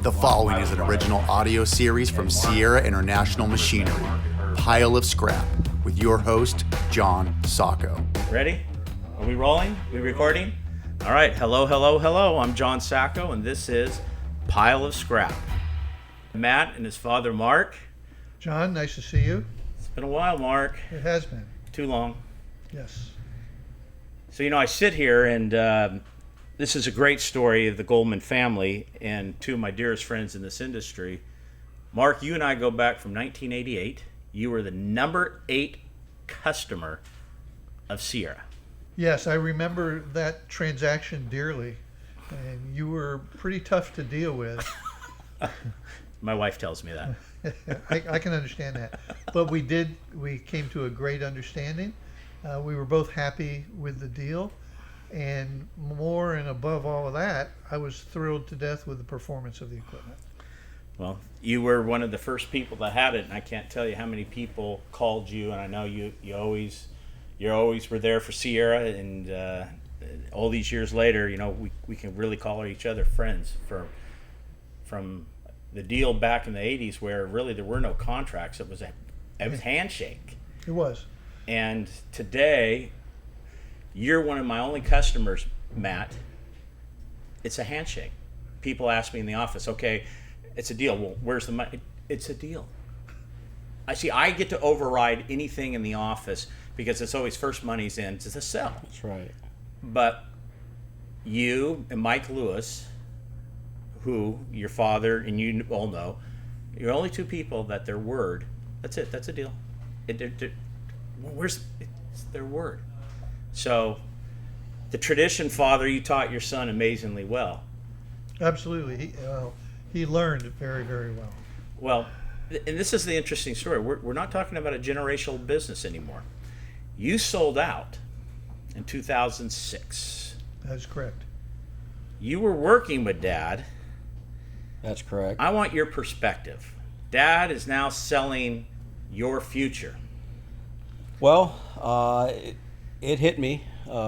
The following is an original audio series from Sierra International Machinery, Pile of Scrap, with your host, John Sacco. Ready? Are we rolling? We recording? All right. Hello. I'm John Sacco, and this is Pile of Scrap. Matt and his father, Mark. John, nice to see you. It's been a while, Mark. It has been. Too long. Yes. So, I sit here, and this is a great story of the Goldman family and two of my dearest friends in this industry. Mark, you and I go back from 1988. You were the number 8 customer of Sierra. Yes, I remember that transaction dearly, and you were pretty tough to deal with. My wife tells me that. I can understand that. But we came to a great understanding. We were both happy with the deal. And more and above all of that, I was thrilled to death with the performance of the equipment. Well, you were one of the first people that had it, and I can't tell you how many people called you, and I know you always were there for Sierra, and all these years later, we can really call each other friends from the deal back in the 80s where really there were no contracts. It was handshake. It was. And today, you're one of my only customers, Matt. It's a handshake. People ask me in the office, okay, it's a deal. Well, where's the money? It's a deal. I get to override anything in the office because it's always first money's in to the sell. That's right. But you and Mike Lewis, who your father and you all know, you're only two people that their word, that's it, that's a deal. It's their word. So, the tradition, Father, you taught your son amazingly well. Absolutely. He learned very, very well. Well, and this is the interesting story. We're not talking about a generational business anymore. You sold out in 2006. That's correct. You were working with Dad. That's correct. I want your perspective. Dad is now selling your future. Well, it hit me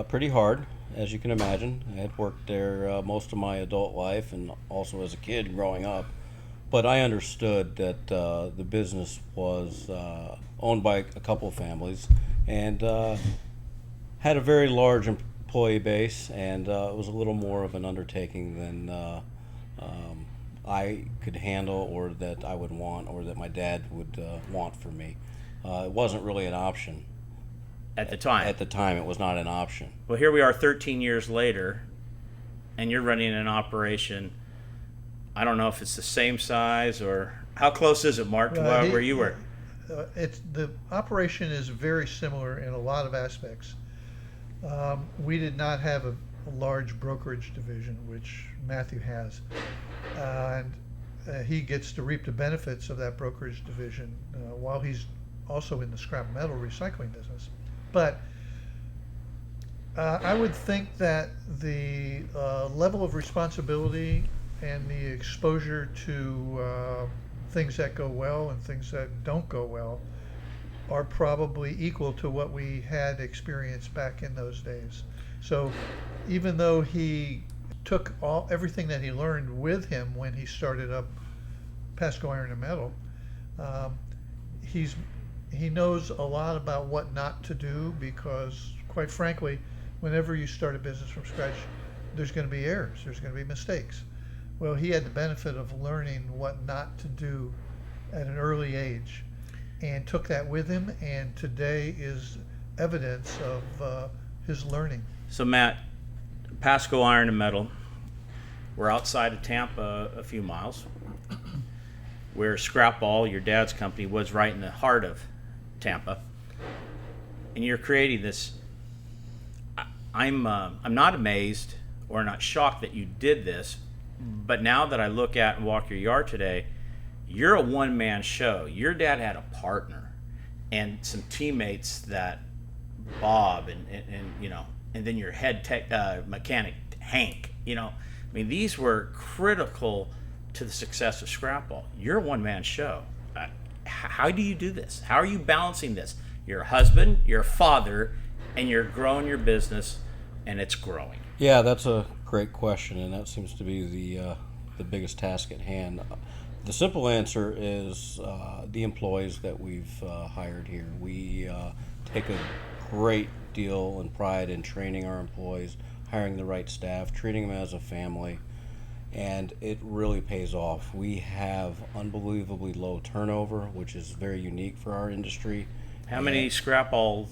pretty hard, as you can imagine. I had worked there most of my adult life and also as a kid growing up. But I understood that the business was owned by a couple of families and had a very large employee base, and it was a little more of an undertaking than I could handle or that I would want or that my dad would want for me. It wasn't really an option. At the time? At the time, it was not an option. Well, here we are 13 years later, and you're running an operation. I don't know if it's the same size or... How close is it, Mark, to where you were? The operation is very similar in a lot of aspects. We did not have a large brokerage division, which Matthew has. And he gets to reap the benefits of that brokerage division while he's also in the scrap metal recycling business. But I would think that the level of responsibility and the exposure to things that go well and things that don't go well are probably equal to what we had experienced back in those days. So even though he took everything that he learned with him when he started up Pasco Iron and Metal, he knows a lot about what not to do because, quite frankly, whenever you start a business from scratch, there's going to be errors, there's going to be mistakes. Well, he had the benefit of learning what not to do at an early age and took that with him, and today is evidence of his learning. So, Matt, Pasco Iron and Metal, we're outside of Tampa a few miles, where Scrap Ball, your dad's company, was right in the heart of Tampa, and you're creating this. I'm not amazed or not shocked that you did this, but now that I look at and walk your yard today, you're a one-man show. Your dad had a partner and some teammates that Bob and then your head mechanic Hank. These were critical to the success of Scrap Ball. You're a one-man show. How do you do this? How are you balancing this? You're a husband, you're a father, and you're growing your business, and it's growing. Yeah, that's a great question, and that seems to be the biggest task at hand? The simple answer is the employees that we've hired here. We take a great deal and pride in training our employees, hiring the right staff, treating them as a family, and it really pays off. We have unbelievably low turnover, which is very unique for our industry. How many scrap all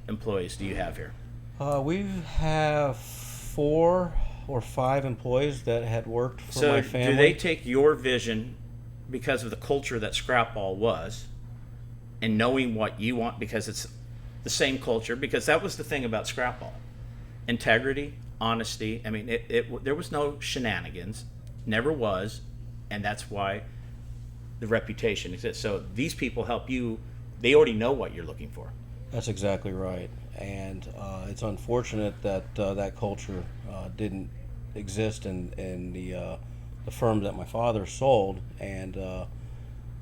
employees do you have here? We have 4 or 5 employees that had worked for my family. So do they take your vision because of the culture that scrap all was, and knowing what you want because it's the same culture? Because that was the thing about scrap all: integrity, honesty. I mean, there was no shenanigans, never was, and that's why the reputation exists. So these people help you. They already know what you're looking for. That's exactly right, and it's unfortunate that that culture didn't exist in the firm that my father sold, and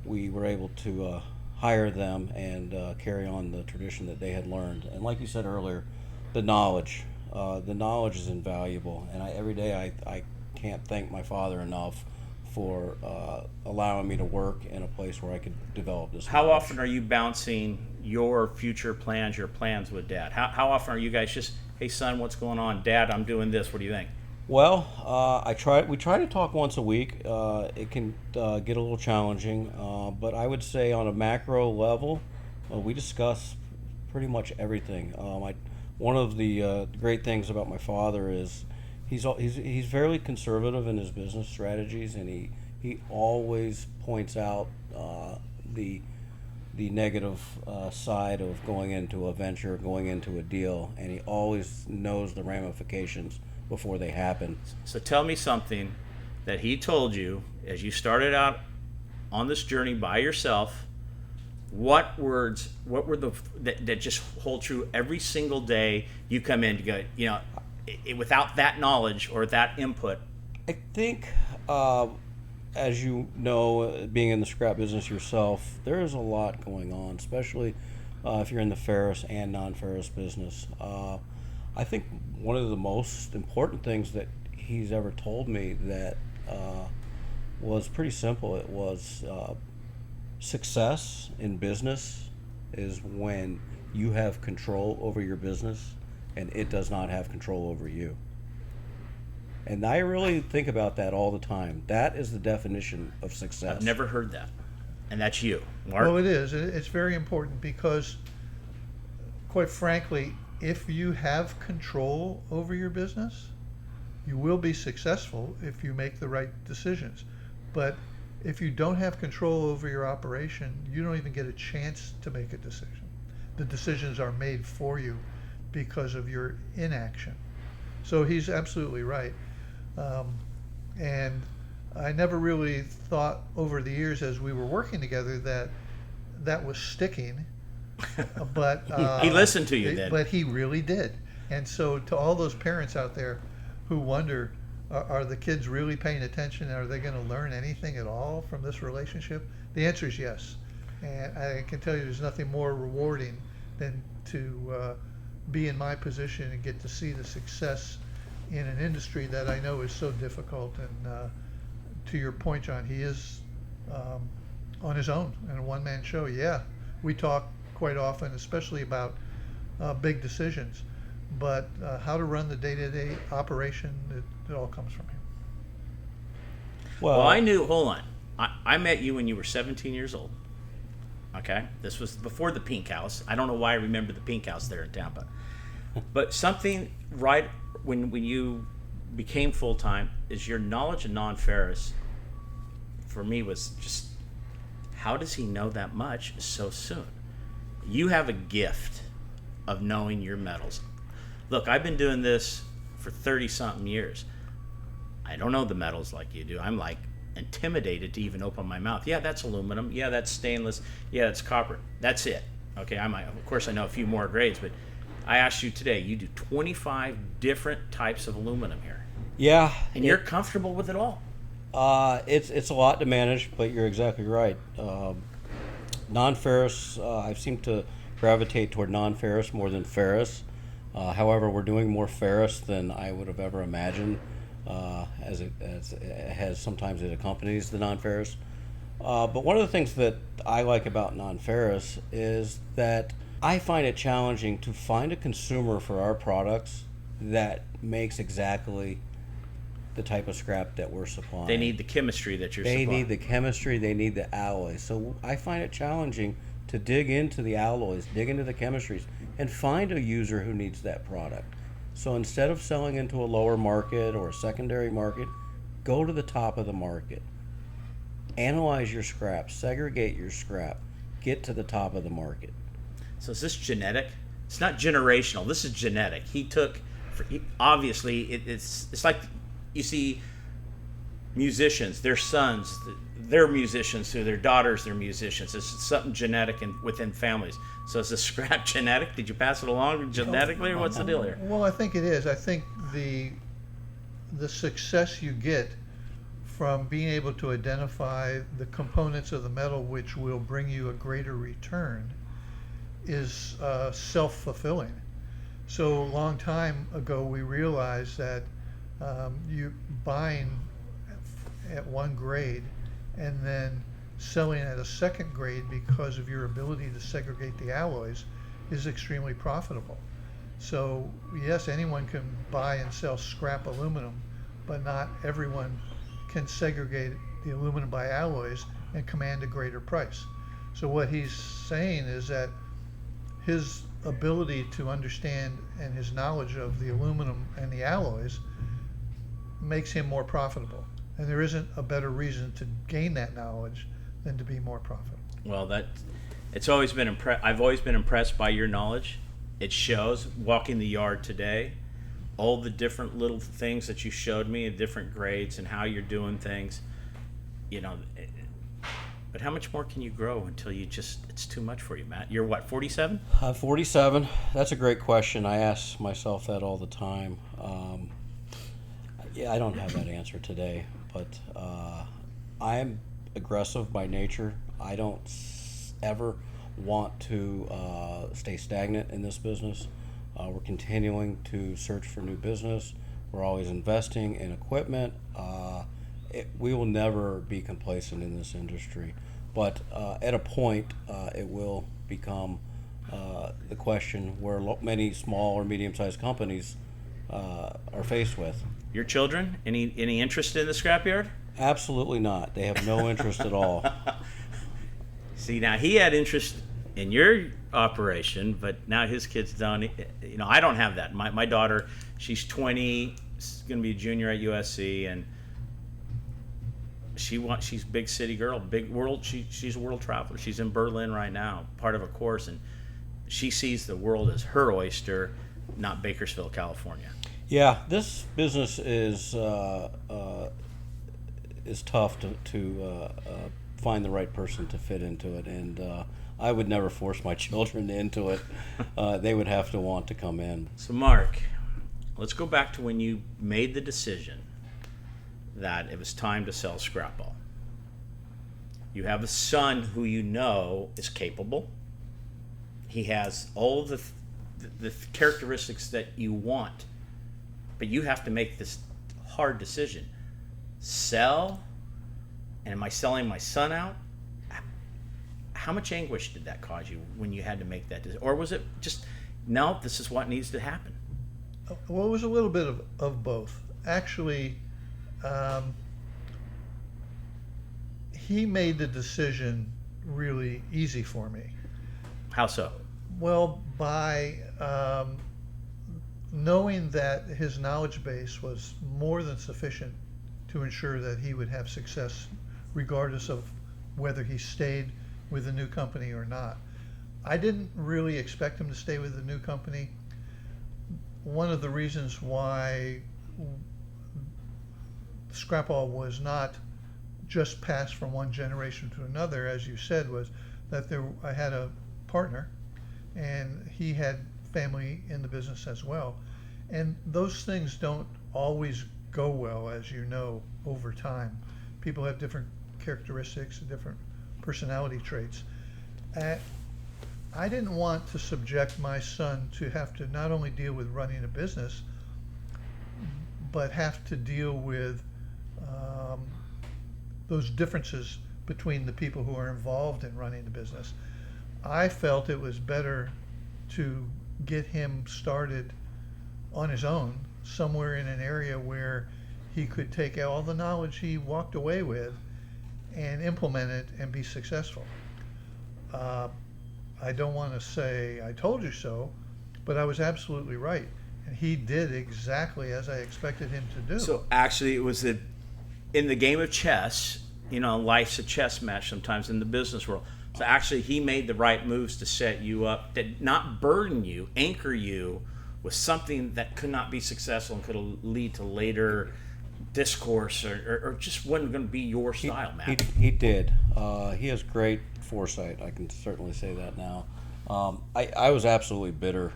we were able to hire them and carry on the tradition that they had learned. And like you said earlier, the knowledge is invaluable, and every day I can't thank my father enough for allowing me to work in a place where I could develop this How knowledge. often are you bouncing your future plans, your plans with Dad? How often are you guys just, hey son, what's going on? Dad, I'm doing this. What do you think? Well, we try to talk once a week. It can get a little challenging, but I would say on a macro level, we discuss pretty much everything. One of the great things about my father is he's fairly conservative in his business strategies, and he always points out the negative side of going into a venture, going into a deal, and he always knows the ramifications before they happen. So tell me something that he told you as you started out on this journey by yourself. What were that just hold true every single day you come in to go, without that knowledge or that input? I think, as you know, being in the scrap business yourself, there is a lot going on, especially if you're in the ferrous and non-ferrous business. I think one of the most important things that he's ever told me that was pretty simple. It was success in business is when you have control over your business and it does not have control over you. And I really think about that all the time. That is the definition of success. I've never heard that. And that's you, Mark. Well, it is. It's very important because, quite frankly, if you have control over your business, you will be successful if you make the right decisions. But if you don't have control over your operation, you don't even get a chance to make a decision. The decisions are made for you because of your inaction. So he's absolutely right. And I never really thought over the years as we were working together that was sticking. But he listened to you then. But he really did. And so to all those parents out there who wonder, are the kids really paying attention? Are they going to learn anything at all from this relationship? The answer is yes. And I can tell you there's nothing more rewarding than to be in my position and get to see the success in an industry that I know is so difficult. And to your point, John, he is on his own in a one-man show. Yeah, we talk quite often, especially about big decisions, but how to run the day-to-day operation, it all comes from him. Well, I knew, hold on. I met you when you were 17 years old. Okay? This was before the Pink House. I don't know why I remember the Pink House there in Tampa. But something right when you became full-time is your knowledge of non-ferrous, for me, was just, how does he know that much so soon? You have a gift of knowing your metals. Look, I've been doing this for 30-something years. I don't know the metals like you do. I'm like intimidated to even open my mouth. Yeah, that's aluminum. Yeah, that's stainless. Yeah, that's copper. That's it. Okay, of course I know a few more grades, but I asked you today, you do 25 different types of aluminum here. Yeah. And you're comfortable with it all. It's a lot to manage, but you're exactly right. Non-ferrous, I seem to gravitate toward non-ferrous more than ferrous. However, we're doing more ferrous than I would have ever imagined. as it has sometimes it accompanies the non-ferrous. But one of the things that I like about non-ferrous is that I find it challenging to find a consumer for our products that makes exactly the type of scrap that we're supplying. They need the chemistry that you're They supplying. need the chemistry, they need the alloys. So I find it challenging to dig into the alloys, dig into the chemistries, and find a user who needs that product. So instead of selling into a lower market or a secondary market, go to the top of the market. Analyze your scrap, segregate your scrap, get to the top of the market. So is this genetic? It's not generational. This is genetic. He took, obviously, it's like you see musicians, their sons, they're musicians, so their daughters, they're musicians. It's something genetic within families. So is this scrap genetic? Did you pass it along genetically, or what's the deal here? Well, I think it is. I think the success you get from being able to identify the components of the metal which will bring you a greater return is self-fulfilling. So a long time ago we realized that you buying at one grade and then selling at a second grade because of your ability to segregate the alloys is extremely profitable. So yes, anyone can buy and sell scrap aluminum, but not everyone can segregate the aluminum by alloys and command a greater price. So what he's saying is that his ability to understand and his knowledge of the aluminum and the alloys makes him more profitable. And there isn't a better reason to gain that knowledge than to be more profitable. Well, it's always been I've always been impressed by your knowledge. It shows walking the yard today, all the different little things that you showed me, different grades and how you're doing things. But how much more can you grow until it's too much for you, Matt? You're what, 47? 47. That's a great question. I ask myself that all the time. I don't have that answer today, but I'm aggressive by nature. I don't ever want to stay stagnant in this business. We're continuing to search for new business. We're always investing in equipment. We will never be complacent in this industry, but at a point it will become the question where many small or medium-sized companies are faced with. Your children, any interest in the scrapyard? Absolutely not. They have no interest at all. See, now he had interest in your operation, but now his kids don't. I don't have that. My daughter, she's 20, she's going to be a junior at USC, and she's a big city girl, big world. She's a world traveler. She's in Berlin right now, part of a course, and she sees the world as her oyster, not Bakersfield, California. Yeah, this business is tough to find the right person to fit into it, and I would never force my children into it. They would have to want to come in. So Mark, let's go back to when you made the decision that it was time to sell scrap ball. You have a son who you know is capable. He has all the characteristics that you want, but you have to make this hard decision. Sell, and am I selling my son out? How much anguish did that cause you when you had to make that decision? Or was it just, no, this is what needs to happen? Well, it was a little bit of both. Actually, he made the decision really easy for me. How so? Well, by knowing that his knowledge base was more than sufficient to ensure that he would have success regardless of whether he stayed with the new company or not. I didn't really expect him to stay with the new company. One of the reasons why scrap ball was not just passed from one generation to another, as you said, was that I had a partner and he had family in the business as well. And those things don't always go well, as you know, over time. People have different characteristics, different personality traits. I didn't want to subject my son to have to not only deal with running a business, but have to deal with those differences between the people who are involved in running the business. I felt it was better to get him started on his own, somewhere in an area where he could take all the knowledge he walked away with and implement it and be successful. I don't want to say I told you so, but I was absolutely right. And he did exactly as I expected him to do. So actually, it was in the game of chess. Life's a chess match sometimes in the business world. So actually, he made the right moves to set you up, that not burden you, anchor you with something that could not be successful and could lead to later discourse or just wasn't going to be your style, man. He did. He has great foresight. I can certainly say that now. I was absolutely bitter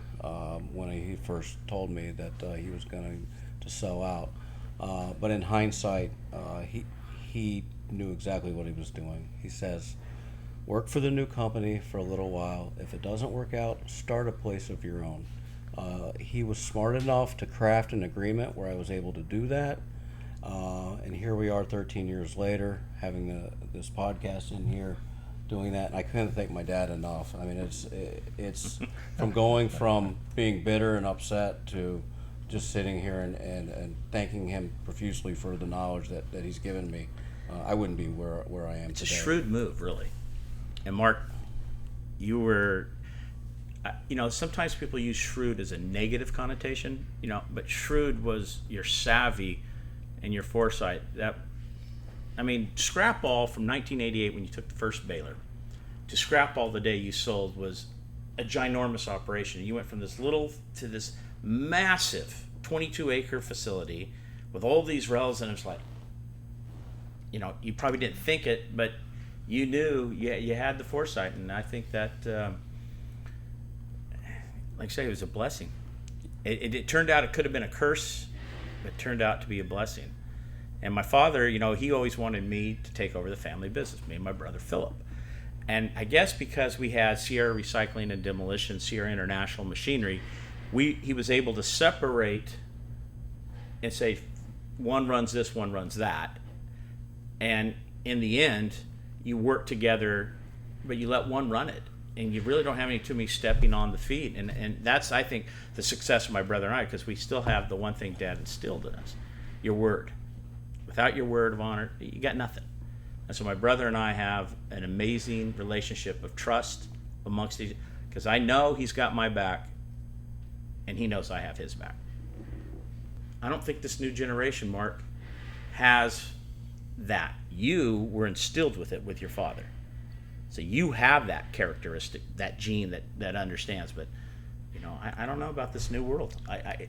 when he first told me that he was going to sell out. But in hindsight, he knew exactly what he was doing. He says, work for the new company for a little while. If it doesn't work out, start a place of your own. He was smart enough to craft an agreement where I was able to do that. And here we are 13 years later, having this podcast in here, doing that. And I couldn't thank my dad enough. I mean, it's from going from being bitter and upset to just sitting here and thanking him profusely for the knowledge that he's given me. I wouldn't be where I am It's today. a shrewd move, really. And Mark, you were, sometimes people use shrewd as a negative connotation, but shrewd was your savvy and your foresight. Scrap all from 1988 when you took the first baler to scrap all the day you sold was a ginormous operation. You went from this little to this massive 22-acre facility with all these rails, and it was like, you probably didn't think it, but you knew you had the foresight, and I think that, like I say, it was a blessing. It turned out it could have been a curse, but it turned out to be a blessing. And my father, he always wanted me to take over the family business, me and my brother Philip. And I guess because we had Sierra Recycling and Demolition, Sierra International Machinery, he was able to separate and say, one runs this, one runs that. And in the end, you work together, but you let one run it. And you really don't have too many stepping on the feet. And that's, I think, the success of my brother and I, because we still have the one thing Dad instilled in us, your word. Without your word of honor, you got nothing. And so my brother and I have an amazing relationship of trust amongst each, because I know he's got my back, and he knows I have his back. I don't think this new generation, Mark, has that. You were instilled with it with your father. So you have that characteristic, that gene that understands. But, I don't know about this new world.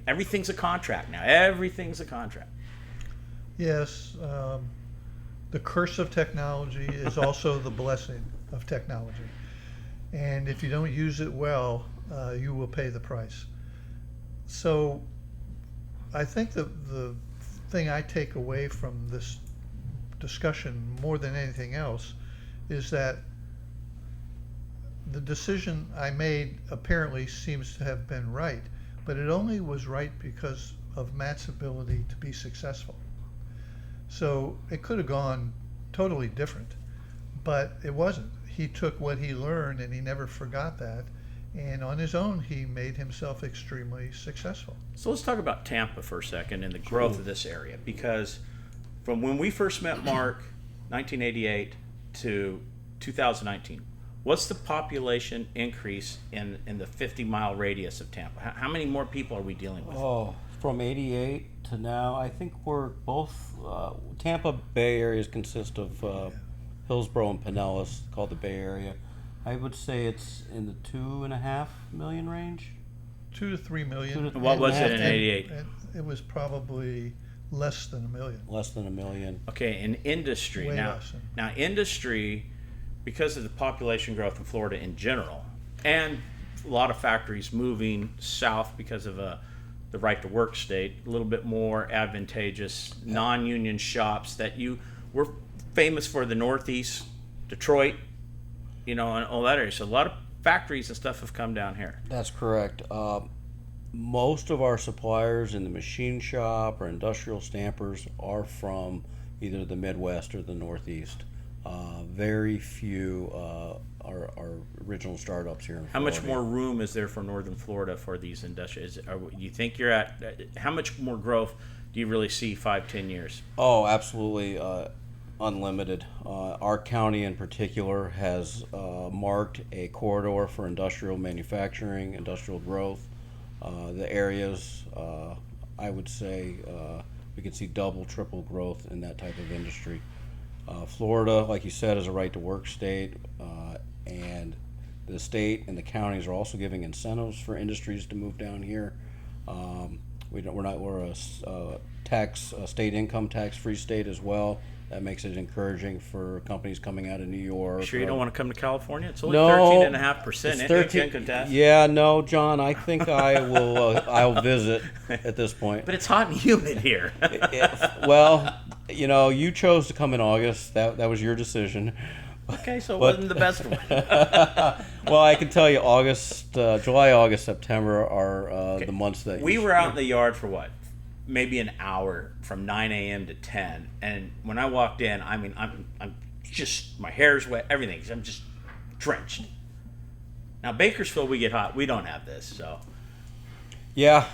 Everything's a contract now. Everything's a contract. Yes, the curse of technology is also the blessing of technology. And if you don't use it well, you will pay the price. So I think the thing I take away from this discussion more than anything else is that the decision I made apparently seems to have been right, but it only was right because of Matt's ability to be successful. So it could have gone totally different, but it wasn't. He took what he learned and he never forgot that. And on his own, he made himself extremely successful. So let's talk about Tampa for a second and the growth of this area, because from when we first met Mark, 1988 to 2019, what's the population increase in the 50-mile radius of Tampa? How many more people are we dealing with? Oh, from 88 to now, I think we're both, Tampa Bay areas consist of Hillsborough and Pinellas, called the Bay Area. I would say it's in the 2.5 million range. 2 to 3 million. What was it in And 88? it was probably less than a million. Less than a million. Okay, in industry. Way Now, less. now industry, because of the population growth in Florida in general, and a lot of factories moving south because of the right to work state, a little bit more advantageous non-union shops that we're famous for the Northeast, Detroit, and all that area. So a lot of factories and stuff have come down here. That's correct. Most of our suppliers in the machine shop or industrial stampers are from either the Midwest or the Northeast. Very few are original startups here in How Florida. much more room is there for Northern Florida for these industrials? You think you're at, how much more growth do you really see 5-10 years? Oh, absolutely unlimited. Our county in particular has marked a corridor for industrial manufacturing, industrial growth. The areas, I would say, we could see double, triple growth in that type of industry. Florida, like you said, is a right-to-work state, and the state and the counties are also giving incentives for industries to move down here. We're a state income tax-free state as well. That makes it encouraging for companies coming out of New York. Sure you don't want to come to California? It's only No, 13.5% income tax. Yeah, no, John, I think I will. I'll visit at this point. But it's hot and humid here. Well, you chose to come in August. That was your decision. Okay, so it wasn't the best one. Well, I can tell you, July, August, September are the months that we were out in the yard for what? Maybe an hour from 9 a.m. to 10, and when I walked in, I mean, I'm just, my hair's wet, everything. I'm just drenched. Now Bakersfield, we get hot. We don't have this, so. Yeah,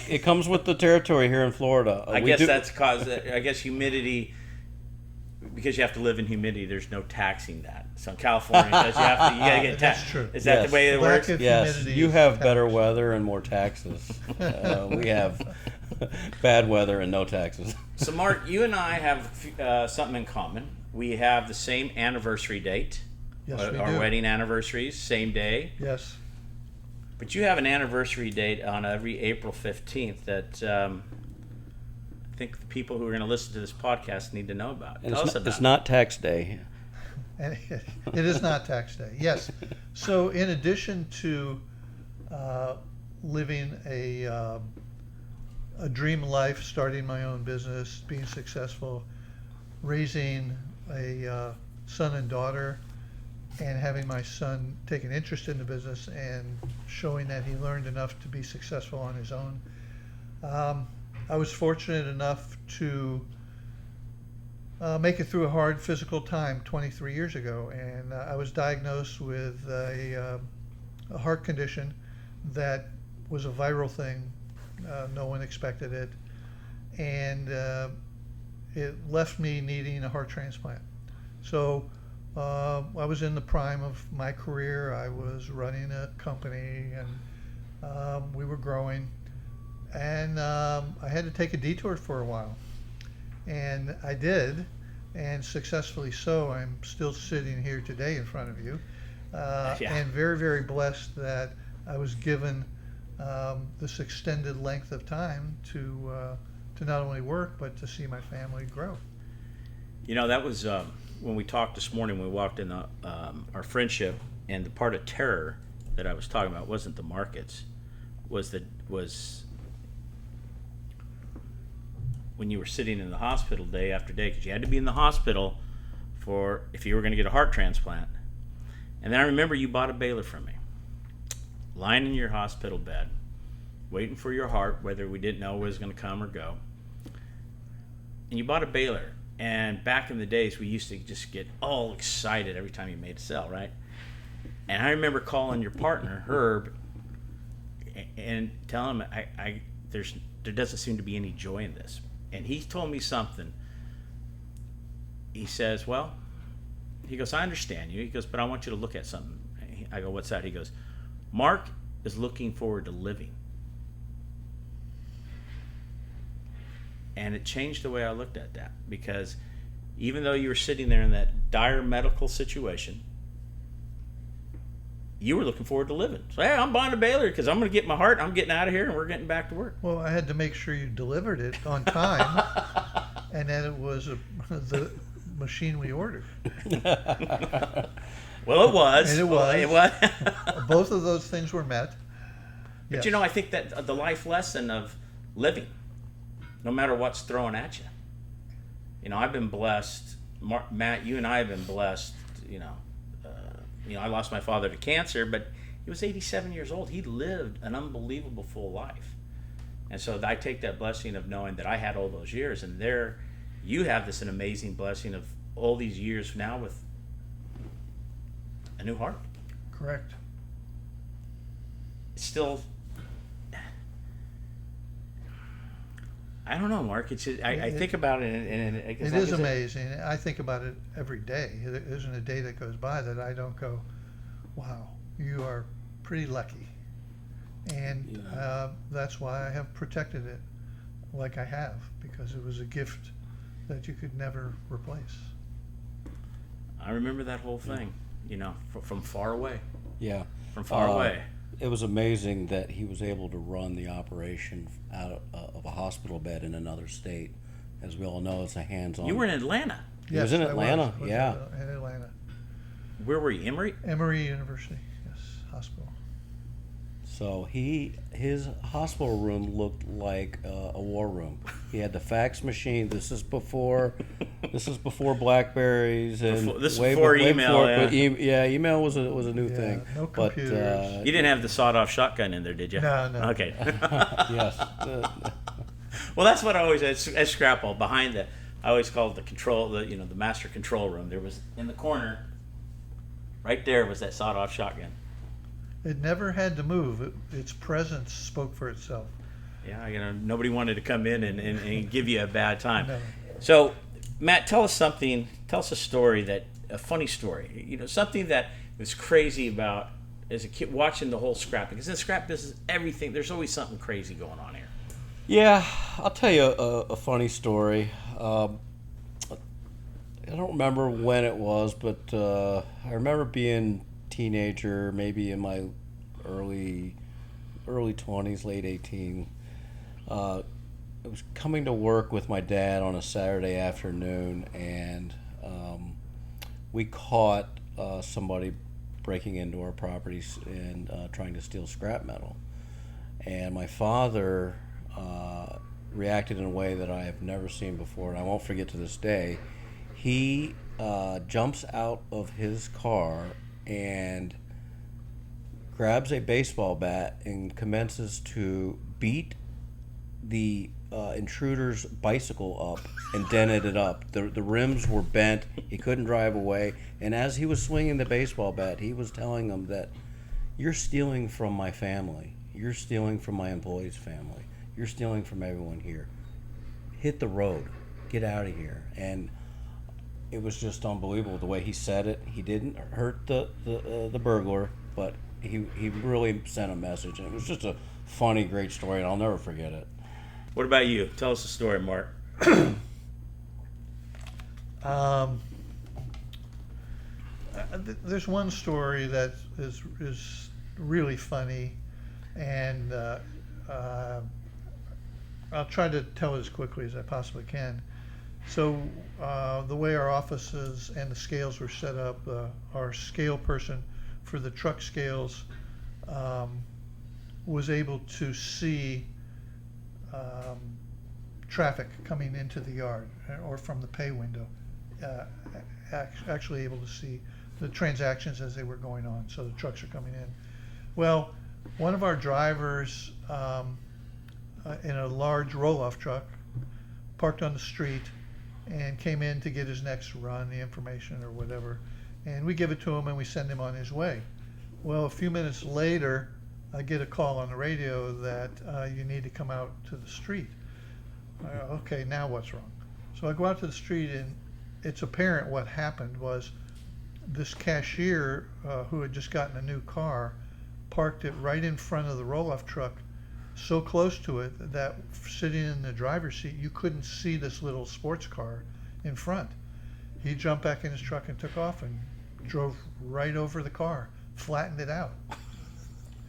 it comes with the territory here in Florida. I guess that's caused. I guess humidity, because you have to live in humidity. There's no taxing that. So in California, you gotta get taxed. That's true. Is that the way it Lack works? of Yes, humidity you is have tax. better weather and more taxes. We have bad weather and no taxes. So Mark, you and I have something in common. We have the same anniversary date. Yes, we Our do. wedding anniversaries, same day. Yes. But you have an anniversary date on every April 15th that I think the people who are going to listen to this podcast need to know about. And Tell us about it's it. not tax day. And it is not tax day. Yes. So in addition to living a dream life, starting my own business, being successful, raising a son and daughter, and having my son take an interest in the business and showing that he learned enough to be successful on his own. I was fortunate enough to make it through a hard physical time 23 years ago, and I was diagnosed with a heart condition that was a viral thing. No one expected it, and it left me needing a heart transplant. So I was in the prime of my career. I was running a company, and we were growing, and I had to take a detour for a while. And I did, and successfully so. I'm still sitting here today in front of you, and very, very blessed that I was given this extended length of time to not only work, but to see my family grow. That was when we talked this morning. We walked in our friendship, and the part of terror that I was talking about wasn't the markets, was when you were sitting in the hospital day after day, because you had to be in the hospital for if you were going to get a heart transplant. And then I remember you bought a baler from me, lying in your hospital bed, waiting for your heart, whether we didn't know it was going to come or go. And you bought a baler. And back in the days, we used to just get all excited every time you made a sale, right? And I remember calling your partner, Herb, and telling him, there doesn't seem to be any joy in this. And he told me something. He says, well, he goes, I understand you. He goes, but I want you to look at something. I go, what's that? He goes, Mark is looking forward to living. And it changed the way I looked at that, because even though you were sitting there in that dire medical situation, you were looking forward to living. So, hey, I'm buying a baler because I'm going to get my heart, I'm getting out of here, and we're getting back to work. Well, I had to make sure you delivered it on time, and that it was the machine we ordered. Well, it was. And it was. It was. Both of those things were met. But Yes. I think that the life lesson of living, no matter what's thrown at you. I've been blessed. Matt, you and I have been blessed. I lost my father to cancer, but He was 87 years old. He lived an unbelievable full life. And so I take that blessing of knowing that I had all those years, and there you have this an amazing blessing of all these years now with a new heart. Correct. It's still, I don't know, Mark. It's just, I think about it, and It is amazing. I think about it every day. There isn't a day that goes by that I don't go, wow, you are pretty lucky. And that's why I have protected it like I have, because it was a gift that you could never replace. I remember that whole thing, from far away. Yeah. From far away. It was amazing that he was able to run the operation out of a hospital bed in another state. As we all know, it's a hands-on. You were in Atlanta. He was in Atlanta, yeah. In Atlanta. Where were you, Emory? Emory University, yes, hospital. So his hospital room looked like a war room. He had the fax machine. This is before Blackberries and this is before email. But email was a new thing. No computers. You didn't have the sawed-off shotgun in there, did you? No. Okay. Yes. Well, that's what I always at Scrapple behind the. I always called the control, the master control room. There was in the corner, right there was that sawed-off shotgun. It never had to move. Its presence spoke for itself. Yeah, nobody wanted to come in and give you a bad time. No. So, Matt, tell us a story a funny story. Something that was crazy about as a kid watching the whole scrap, because in the scrap business, everything, there's always something crazy going on here. Yeah, I'll tell you a funny story. I don't remember when it was, but I remember being teenager, maybe in my early 20s, late 18. I was coming to work with my dad on a Saturday afternoon, and we caught somebody breaking into our properties and trying to steal scrap metal. And my father reacted in a way that I have never seen before, and I won't forget to this day. He jumps out of his car and grabs a baseball bat and commences to beat the intruder's bicycle up and dented it up. The rims were bent. He couldn't drive away. And as he was swinging the baseball bat, he was telling them that you're stealing from my family. You're stealing from my employees' family. You're stealing from everyone here. Hit the road. Get out of here. And it was just unbelievable the way he said it. He didn't hurt the burglar, but he really sent a message, and it was just a funny, great story, and I'll never forget it. What about you? Tell us a story, Mark. There's one story that is really funny, and I'll try to tell it as quickly as I possibly can. So the way our offices and the scales were set up, our scale person for the truck scales was able to see traffic coming into the yard or from the pay window, actually able to see the transactions as they were going on. So the trucks are coming in. Well, one of our drivers in a large roll-off truck parked on the street and came in to get his next run, the information or whatever, and we give it to him and we send him on his way. Well, a few minutes later, I get a call on the radio that you need to come out to the street. Okay, now what's wrong? So I go out to the street, and it's apparent what happened was this cashier who had just gotten a new car parked it right in front of the roll-off truck, so close to it that sitting in the driver's seat, you couldn't see this little sports car in front. He jumped back in his truck and took off and drove right over the car, flattened it out.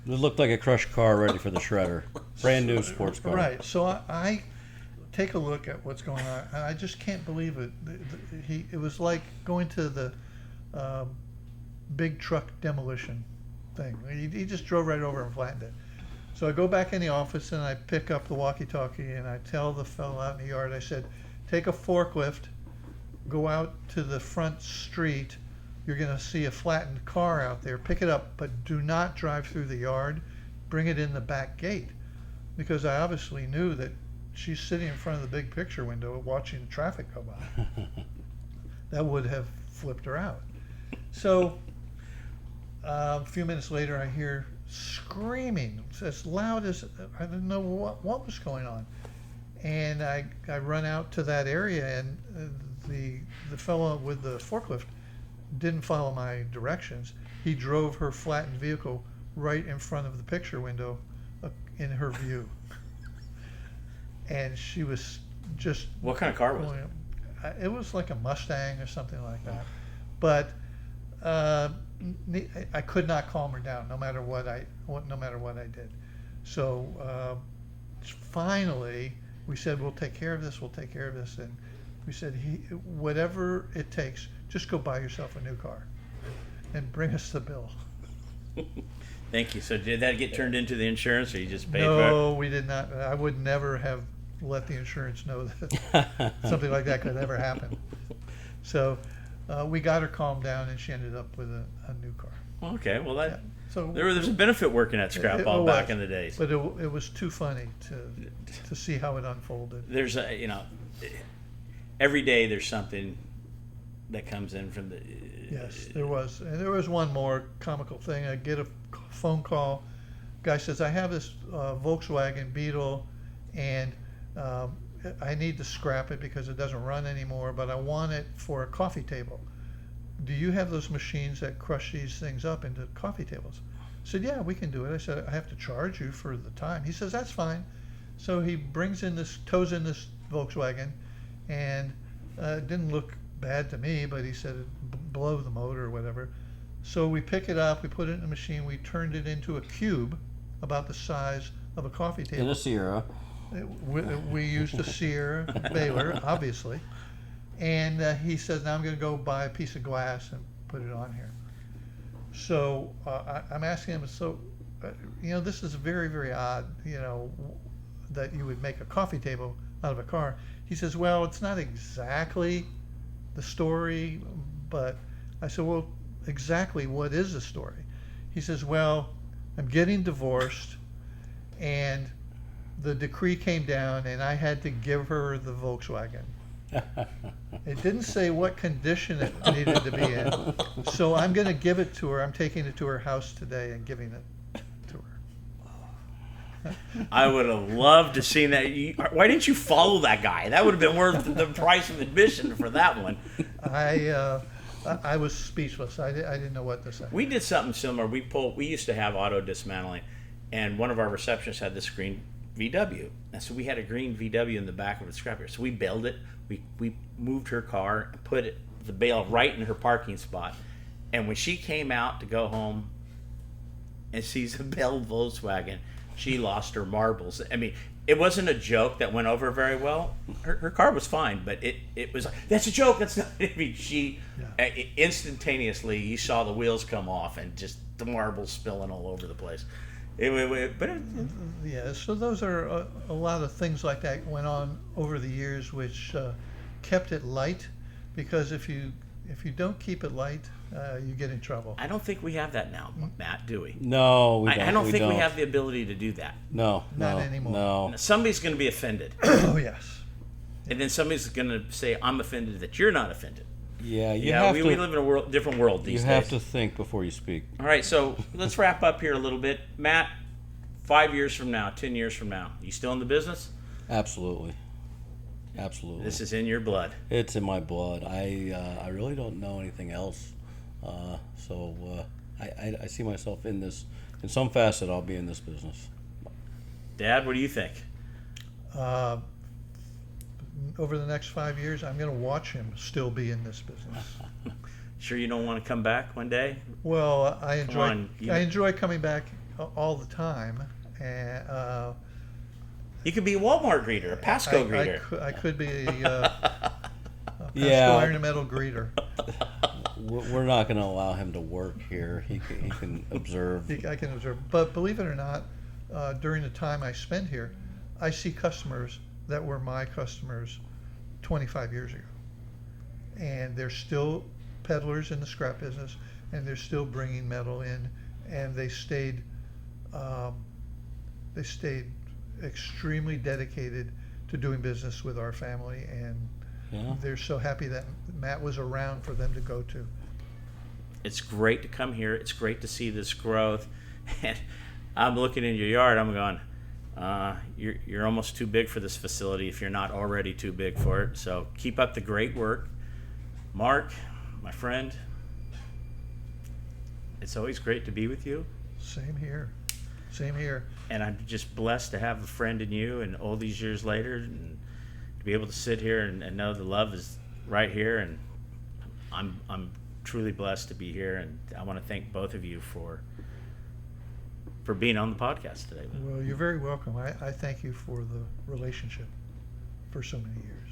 It looked like a crushed car ready for the shredder. Brand new sports car. Right. So I take a look at what's going on, and I just can't believe it. It was like going to the big truck demolition thing. He just drove right over and flattened it. So I go back in the office and I pick up the walkie-talkie and I tell the fellow out in the yard, I said, take a forklift, go out to the front street. you're going to see a flattened car out there. Pick it up, but do not drive through the yard. Bring it in the back gate, because I obviously knew that she's sitting in front of the big picture window watching the traffic go by. That would have flipped her out. So a few minutes later, I hear screaming as loud as I didn't know what was going on. And I run out to that area, and the fellow with the forklift didn't follow my directions. He drove her flattened vehicle right in front of the picture window in her view. And she was just... What kind of car was it? It was like a Mustang or something like that. But I could not calm her down, no matter what I did. So finally, we said, we'll take care of this. And we said, whatever it takes, just go buy yourself a new car and bring us the bill. Thank you. So did that get turned into the insurance, or you just paid for it? No, we did not. I would never have let the insurance know that something like that could ever happen. So we got her calmed down, and she ended up with a new car. Okay, well Yeah. So there's a benefit working at Scrap Ball back in the days. But it was too funny to see how it unfolded. There's every day there's something that comes in from the. Yes, there was. And there was one more comical thing. I get a phone call. Guy says, I have this Volkswagen Beetle, and I need to scrap it because it doesn't run anymore, but I want it for a coffee table. Do you have those machines that crush these things up into coffee tables? I said, yeah, we can do it. I said, I have to charge you for the time. He says, that's fine. So he tows in this Volkswagen, and it didn't look bad to me, but he said it blow the motor or whatever. So we pick it up, we put it in the machine, we turned it into a cube about the size of a coffee table. In a Sierra. We used a Sierra baler, obviously. And he says, now I'm going to go buy a piece of glass and put it on here. So I'm asking him, this is very, very odd, that you would make a coffee table out of a car. He says, well, it's not exactly the story, but I said, well, exactly what is the story? He says, well, I'm getting divorced, and the decree came down, and I had to give her the Volkswagen. It didn't say what condition it needed to be in, so I'm going to give it to her. I'm taking it to her house today and giving it to her. I would have loved to seen that. Why didn't you follow that guy? That would have been worth the price of admission for that one. I was speechless. I didn't know what to say. We did something similar. We used to have auto dismantling, and one of our receptionists had this green VW, and so we had a green VW in the back of the scrapyard. So we bailed it. We moved her car and put the bale right in her parking spot. And when she came out to go home and sees a bailed Volkswagen, she lost her marbles. I mean, it wasn't a joke that went over very well. Her car was fine, but it was like, that's a joke. That's not. I mean, instantaneously, you saw the wheels come off and just the marbles spilling all over the place. So those are a lot of things like that went on over the years, which kept it light, because if you don't keep it light, you get in trouble. I don't think we have that now, Matt, do we? No, we don't. I don't think we have the ability to do that. No, not anymore. No. Somebody's going to be offended. Oh, yes. And then somebody's going to say, I'm offended that you're not offended. Yeah, we live in a different world these days. You have to think before you speak. All right, so let's wrap up here a little bit. Matt, 5 years from now, 10 years from now, you still in the business? Absolutely. This is in your blood. It's in my blood. I really don't know anything else. So I see myself in this. In some facet, I'll be in this business. Dad, what do you think? Over the next 5 years, I'm going to watch him still be in this business. Sure you don't want to come back one day? Well, I enjoy coming back all the time. And, you could be a Walmart greeter, a Pasco greeter. I could be a Pasco Iron and Metal greeter. We're not going to allow him to work here. He can observe. I can observe. But believe it or not, during the time I spend here, I see customers that were my customers 25 years ago. And they're still peddlers in the scrap business, and they're still bringing metal in, and they stayed extremely dedicated to doing business with our family, and Yeah. they're so happy that Matt was around for them to go to. It's great to come here. It's great to see this growth. And I'm looking in your yard. I'm going, you're almost too big for this facility if you're not already too big for it. So keep up the great work. Mark, my friend, it's always great to be with you. Same here. Same here. And I'm just blessed to have a friend in you, and all these years later, and to be able to sit here and know the love is right here. And I'm truly blessed to be here, and I want to thank both of you for being on the podcast today. Well, you're very welcome. I thank you for the relationship for so many years.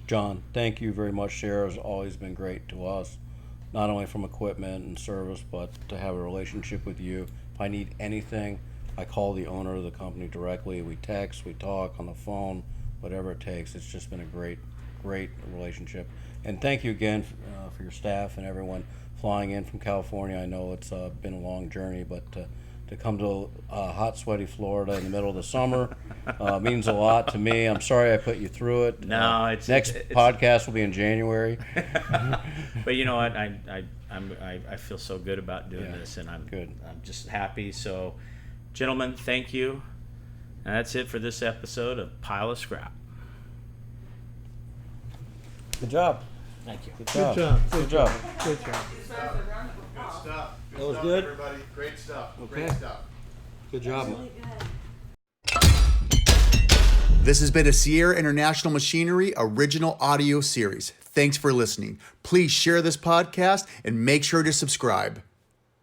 John, thank you very much. Sierra's always been great to us, not only from equipment and service, but to have a relationship with you. If I need anything, I call the owner of the company directly. We text, we talk on the phone, whatever it takes. It's just been a great relationship. And thank you again for your staff and everyone flying in from California. I know it's been a long journey, but to come to hot, sweaty Florida in the middle of the summer means a lot to me. I'm sorry I put you through it. No, next podcast will be in January. But you know what? I feel so good about doing this, and I'm just happy. So, gentlemen, thank you. And that's it for this episode of Pile of Scrap. Good job. Thank you. Good job. Good job. Good stuff. That was good? Everybody. Great stuff. Okay. Great stuff. Good job. This has been a Sierra International Machinery original audio series. Thanks for listening. Please share this podcast and make sure to subscribe.